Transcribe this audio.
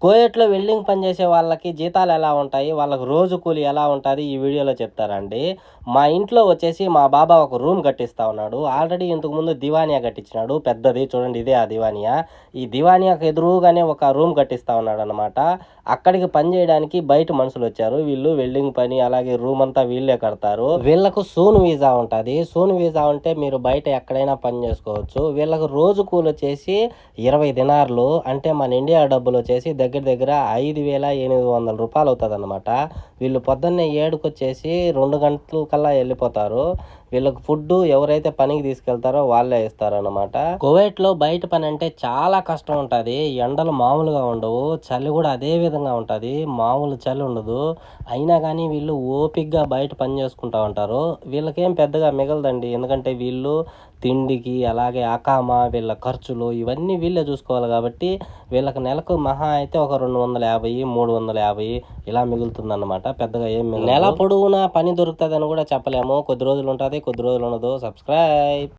కోయట్లో welding పని చేసే వాళ్ళకి జీతాలు ఎలా ఉంటాయి? వాళ్ళకి రోజు కూలి ఎలా ఉంటది? ఈ వీడియోలో చెప్తారండి. మా ఇంట్లో వచ్చేసి మా బాబా ఒక రూమ్ కట్టిస్తా ఉన్నాడు. ఆల్రెడీ ఇంతకుముందు దివానియా కట్టించినాడు. పెద్దది చూడండి, ఇదే ఆ దివానియా. ఈ దివానియాకి ఎదురుగానే ఒక రూమ్ కట్టిస్తా ఉన్నాడనమాట. అక్కడికి పని చేయడానికి బయట మనుషులొచ్చారు. వీళ్ళు వెల్డింగ్ పని అలాగే రూమ్ అంతా వీళ్ళే కడతారు. వీళ్ళకు సూన్ వీసా ఉంటది. సూన్ వీసా ఉంటే మీరు బయట ఎక్కడైనా పని చేసుకోవచ్చు. వీళ్ళకి రోజు కూలొచ్చేసి 20 దినార్లు, అంటే మన ఇండియా డబ్బులొచ్చేసి దగ్గర దగ్గర 5,800 రూపాయలు అవుతదనమాట. వీళ్ళు పొద్దున్నే 7:00కొచ్చేసి 2 గంటల కల్లా వెళ్ళిపోతారు. వీళ్ళకి ఫుడ్డు ఎవరైతే పనికి తీసుకెళ్తారో వాళ్ళే ఇస్తారనమాట. కువైట్లో బయట పని అంటే చాలా కష్టం ఉంటది. ఎండలు మామూలుగా ఉండవు. చలి కూడా అదే విధంగా ఉంటది. మామూలు చలి ఉండదు. అయినా కానీ వీళ్ళు ఓపికగా బయట పని చేసుకుంటా ఉంటారు. వీళ్ళకేం పెద్దగా మిగలదండి. ఎందుకంటే వీళ్ళు తిండికి అలాగే అకామా, వీళ్ళ ఖర్చులు ఇవన్నీ వీళ్ళే చూసుకోవాలి కాబట్టి వీళ్ళకి నెలకు మహా అయితే ఒక 250, 350 ఇలా మిగులుతుందన్నమాట. పెద్దగా ఏం మిగలదు. నెల పొడవునా పని దొరుకుతుందని కూడా చెప్పలేము. కొద్ది రోజులు ఉంటుంది, కొద్ది రోజులు ఉండదు. సబ్స్క్రైబ్.